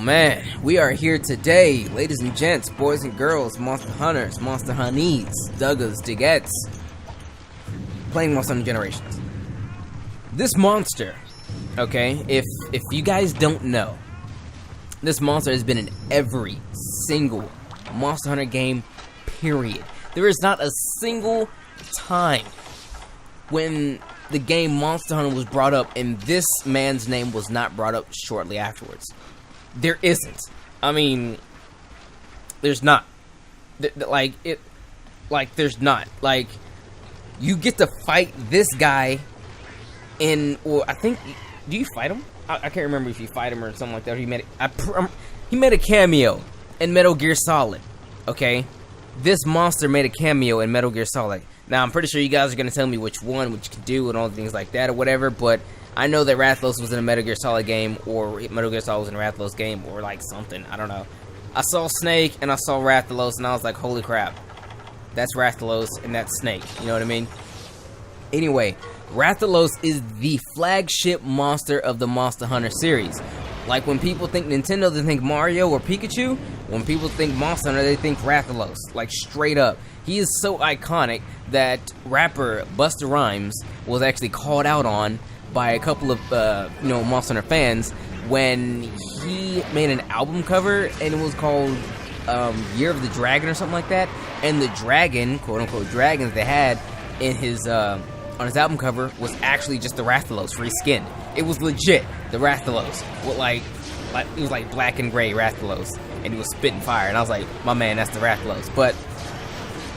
man, we are here today, ladies and gents, boys and girls, monster hunters, monster honeys, duggers, digettes, playing Monster Hunter Generations. This monster, okay, if you guys don't know, this monster has been in every single Monster Hunter game, period. There is not a single time when the game Monster Hunter was brought up and this man's name was not brought up shortly afterwards. There isn't. I mean, there's not. There's not. Like, you get to fight this guy in, or I think, do you fight him? I can't remember if you fight him or something like that. Or he made a cameo in Metal Gear Solid. Okay, this monster made a cameo in Metal Gear Solid. Now I'm pretty sure you guys are gonna tell me which one, what you can do, and all things like that or whatever. But I know that Rathalos was in a Metal Gear Solid game, or Metal Gear Solid was in a Rathalos game, or like something. I don't know. I saw Snake and I saw Rathalos, and I was like, holy crap, that's Rathalos and that's Snake. You know what I mean? Anyway, Rathalos is the flagship monster of the Monster Hunter series. Like, when people think Nintendo, they think Mario or Pikachu. When people think Monster Hunter, they think Rathalos. Like, straight up. He is so iconic that rapper Busta Rhymes was actually called out on by a couple of, Monster Hunter fans when he made an album cover, and it was called Year of the Dragon or something like that. And the dragon, quote-unquote dragon that they had in his, on his album cover was actually just the Rathalos reskinned. It was legit the Rathalos with like it was like black and gray Rathalos, and he was spitting fire, and I was like, my man, that's the Rathalos. But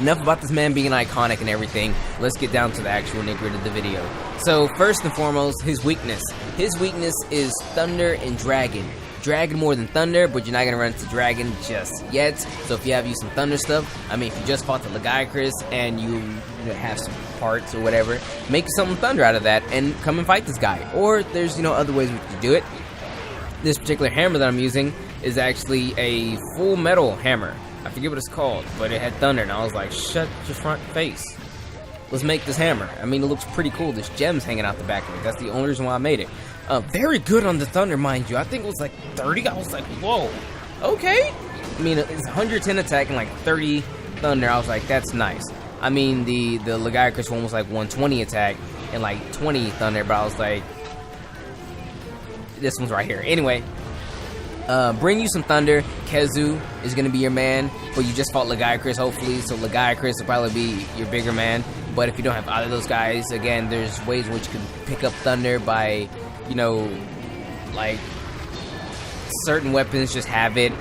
enough about this man being iconic and everything. Let's get down to the actual nitty-gritty of the video. So first and foremost, his weakness. His weakness is Thunder and Dragon. Dragon more than Thunder, but you're not gonna run into Dragon just yet. So if you have some Thunder stuff, I mean, if you just fought the Legiacris and you have some parts or whatever, make something Thunder out of that and come and fight this guy. Or there's other ways we could do it. This particular hammer that I'm using is actually a full metal hammer. I forget what it's called, but it had Thunder, and I was like, shut your front face. Let's make this hammer. I mean, it looks pretty cool. There's gems hanging out the back of it. That's the only reason why I made it. Very good on the Thunder, mind you. I think it was like 30. I was like, whoa, okay. I mean, it's 110 attack and like 30 Thunder. I was like, that's nice. I mean, the Legiacris one was like 120 attack and like 20 Thunder, but I was like, this one's right here. Anyway, bring you some Thunder. Kezu is going to be your man, but you just fought Legiacris, hopefully, so Legiacris will probably be your bigger man. But if you don't have either of those guys, again, there's ways in which you can pick up Thunder by, like, certain weapons just have it.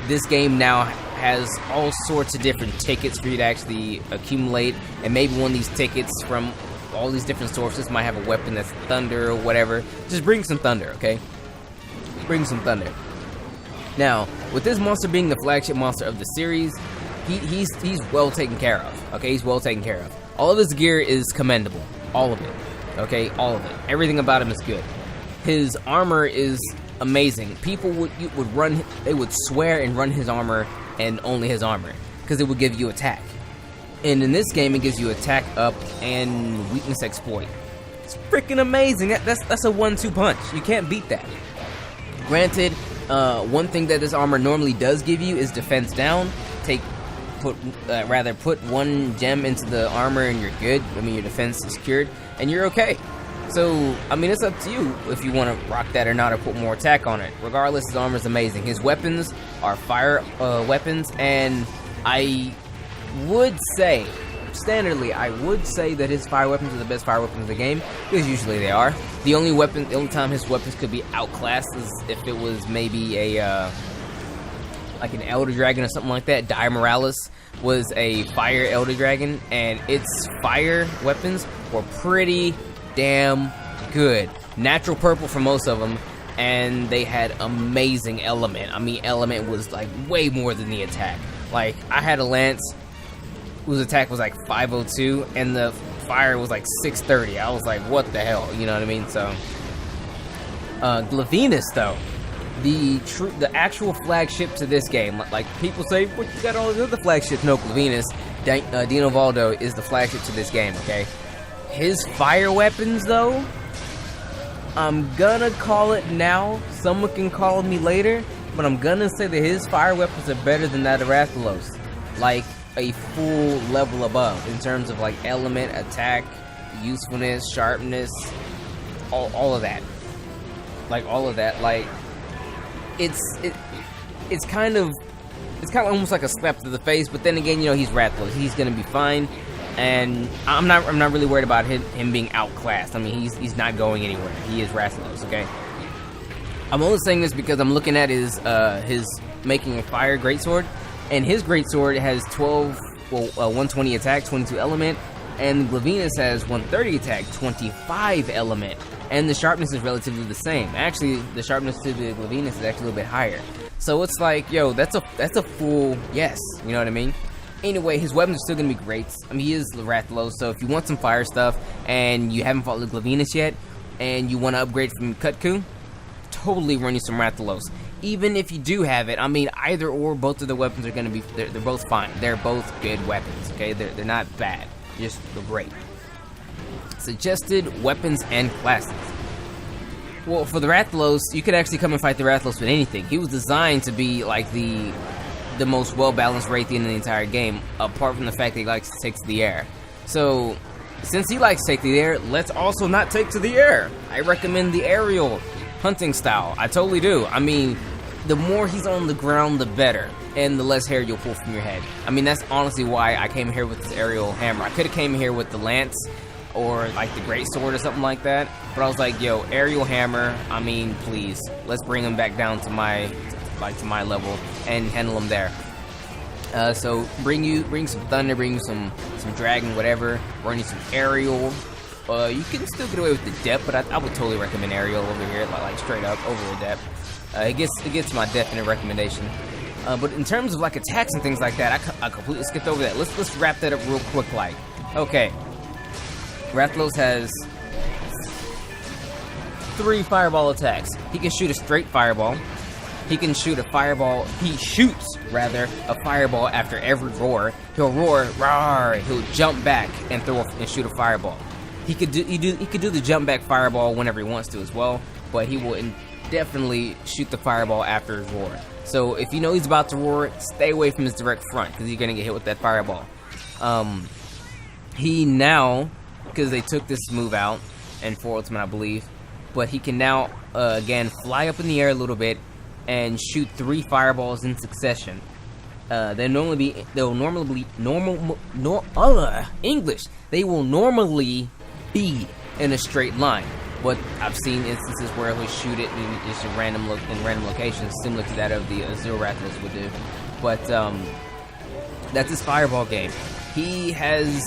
This game now has all sorts of different tickets for you to actually accumulate, and maybe one of these tickets from all these different sources might have a weapon that's Thunder or whatever. Just bring some Thunder, okay? Bring some Thunder. Now, with this monster being the flagship monster of the series, he's well taken care of, okay? He's well taken care of. All of his gear is commendable. All of it, okay? All of it. Everything about him is good. His armor is amazing. People would swear and run his armor and only his armor, because it would give you attack. And in this game, it gives you attack up and weakness exploit. It's freaking amazing. That's a 1-2 punch. You can't beat that. Granted, one thing that this armor normally does give you is defense down. Put one gem into the armor and you're good. I mean, your defense is secured and you're okay. So, I mean, it's up to you if you want to rock that or not, or put more attack on it. Regardless, his armor is amazing. His weapons are fire weapons, and I would say, standardly, that his fire weapons are the best fire weapons in the game, because usually they are. The only time his weapons could be outclassed is if it was maybe like an Elder Dragon or something like that. Dinovaldo was a fire Elder Dragon, and its fire weapons were pretty damn good. Natural purple for most of them, and they had amazing element. I mean, element was like way more than the attack. Like, I had a lance whose attack was like 502 and the fire was like 630. I was like, what the hell, you know what I mean? So Glavenus, though, the actual flagship to this game, like people say, what, you got all the other flagships? No, Glavenus, Dinovaldo is the flagship to this game, okay? His fire weapons, though, I'm gonna call it now, someone can call me later, but I'm gonna say that his fire weapons are better than that of Rathalos. Like, a full level above in terms of like element, attack, usefulness, sharpness, all of that. Like, all of that. Like, it's kind of almost like a slap to the face, but then again, you know, he's Rathalos. He's gonna be fine. And I'm not really worried about him being outclassed. I mean, he's not going anywhere. He is Rathalos, okay? I'm only saying this because I'm looking at his making a fire greatsword, and his greatsword has 120 attack, 22 element, and Glavenus has 130 attack, 25 element, and the sharpness is relatively the same. Actually, the sharpness to the Glavenus is actually a little bit higher. So it's like, yo, that's a full yes. You know what I mean? Anyway, his weapons are still gonna be great. I mean, he is Rathalos, so if you want some fire stuff and you haven't fought with Glavenus yet, and you want to upgrade from Kutku, totally run you some Rathalos. Even if you do have it, I mean, either or, both of the weapons are gonna be, they're both fine. They're both good weapons, okay? They're not bad, just great. Suggested weapons and classes. Well, for the Rathalos, you could actually come and fight the Rathalos with anything. He was designed to be like the most well-balanced Rathian in the entire game, apart from the fact that he likes to take to the air. So, since he likes to take to the air, let's also not take to the air. I recommend the aerial hunting style. I totally do. I mean, the more he's on the ground, the better, and the less hair you'll pull from your head. I mean, that's honestly why I came here with this aerial hammer. I could have came here with the lance, or like the great sword or something like that, but I was like, yo, aerial hammer, I mean, please, let's bring him back down to my level and handle him there. So bring some thunder, bring you some dragon, whatever. Run you some aerial. You can still get away with the depth, but I would totally recommend aerial over here, like straight up over the depth. It gets my definite recommendation. But in terms of like attacks and things like that, I completely skipped over that. Let's wrap that up real quick. Like, okay, Rathalos has 3 fireball attacks. He can shoot a straight fireball. He can shoot a fireball. He shoots, rather, a fireball after every roar. He'll roar, roar. He'll jump back and shoot a fireball. He could do the jump back fireball whenever he wants to as well, but he will definitely shoot the fireball after his roar. So if you know he's about to roar, stay away from his direct front because you're gonna get hit with that fireball. He now, because they took this move out and for Ultimate, I believe, but he can now again fly up in the air a little bit and shoot 3 fireballs in succession. They will normally be in a straight line, but I've seen instances where he'll shoot it in just in random locations, similar to that of the Azure Rathalos would do. But that's his fireball game. He has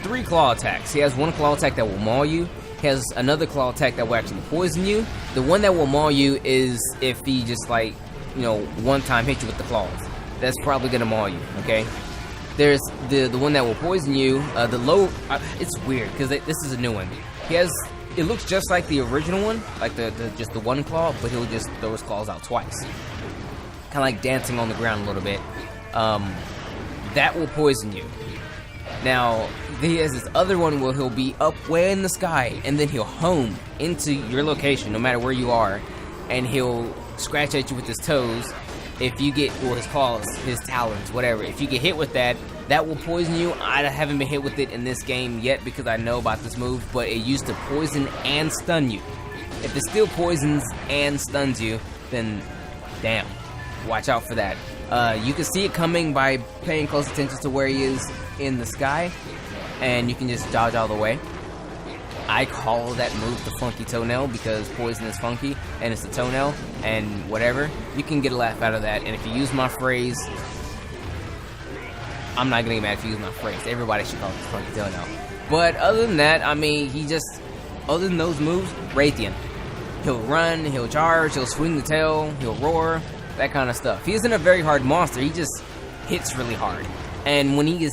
3 claw attacks. He has 1 claw attack that will maul you. He has another claw attack that will actually poison you. The one that will maul you is if he just like, you know, one time hit you with the claws. That's probably gonna maul you, okay? There's the one that will poison you. It's weird because this is a new one. It looks just like the original one, like just the 1 claw, but he'll just throw his claws out twice, kind of like dancing on the ground a little bit. That will poison you. Now, he has this other one where he'll be up way in the sky, and then he'll home into your location, no matter where you are, and he'll scratch at you with his toes. If you get, or his claws, his talons, whatever. If you get hit with that, that will poison you. I haven't been hit with it in this game yet because I know about this move, but it used to poison and stun you. If it still poisons and stuns you, then damn, watch out for that. You can see it coming by paying close attention to where he is in the sky, and you can just dodge all the way. I call that move the Funky Toenail because poison is funky and it's a toenail and whatever. You can get a laugh out of that, and if you use my phrase, I'm not gonna get mad if you use my phrase. Everybody should call it the Funky Toenail. But other than that, I mean, other than those moves, Rathian. He'll run, he'll charge, he'll swing the tail, he'll roar, that kind of stuff. He isn't a very hard monster, he just hits really hard. And when he's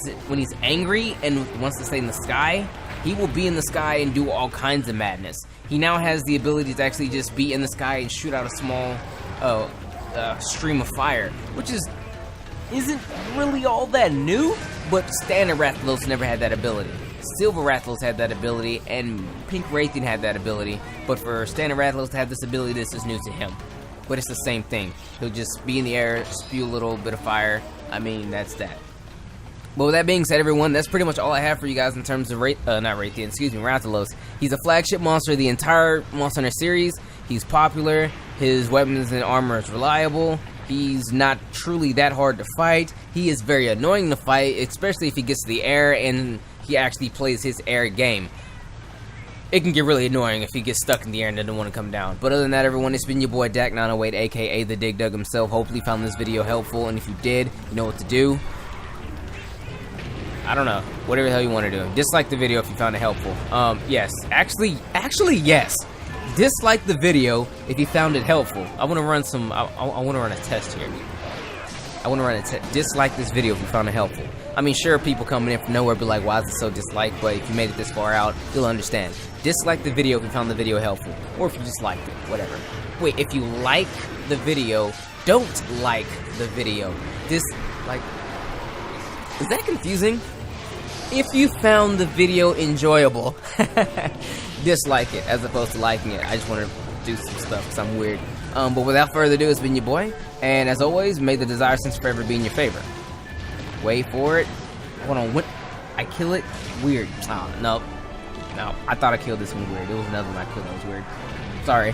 angry and wants to stay in the sky, he will be in the sky and do all kinds of madness. He now has the ability to actually just be in the sky and shoot out a small stream of fire, which isn't really all that new, but standard Rathalos never had that ability. Silver Rathalos had that ability, and Pink Rathian had that ability, but for standard Rathalos to have this ability, this is new to him. but it's the same thing. He'll just be in the air, spew a little bit of fire. I mean, that's that. But with that being said, everyone, that's pretty much all I have for you guys in terms of Rathalos. He's a flagship monster of the entire Monster Hunter series. He's popular. His weapons and armor is reliable. He's not truly that hard to fight. He is very annoying to fight, especially if he gets to the air and he actually plays his air game. It can get really annoying if he gets stuck in the air and doesn't want to come down. But other than that, everyone, it's been your boy Dak908, aka the Dig Dug himself. Hopefully you found this video helpful, and if you did, you know what to do. I don't know, whatever the hell you want to do. Dislike the video if you found it helpful. Yes, actually, yes. Dislike the video if you found it helpful. I want to run some. I want to run a test here. I want to run a test. Dislike this video if you found it helpful. I mean, sure, people coming in from nowhere be like, "Why is it so disliked?" But if you made it this far out, you'll understand. Dislike the video if you found the video helpful, or if you just liked it, whatever. Wait, if you like the video, don't like the video. Dislike. Is that confusing? If you found the video enjoyable, dislike it as opposed to liking it. I just want to do some stuff because I'm weird. But without further ado, it's been your boy. And as always, may the desire sense forever be in your favor. Wait for it. Hold on. What? I kill it? Weird. Oh, no. No. I thought I killed this one weird. It was another one I killed that was weird. Sorry.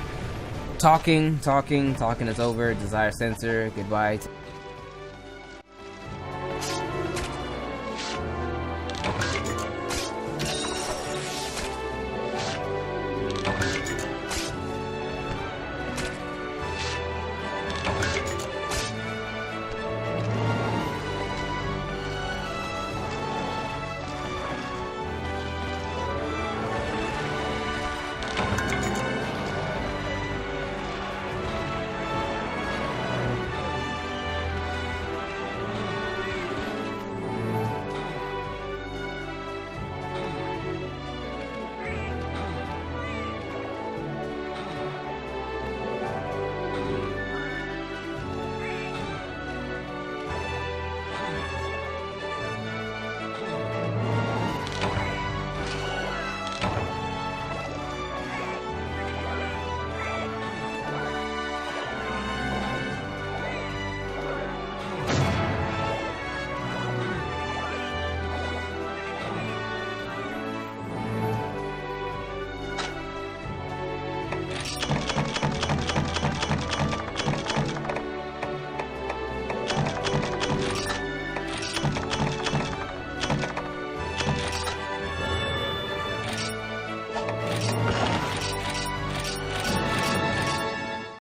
Talking is over. Desire sensor. Goodbye.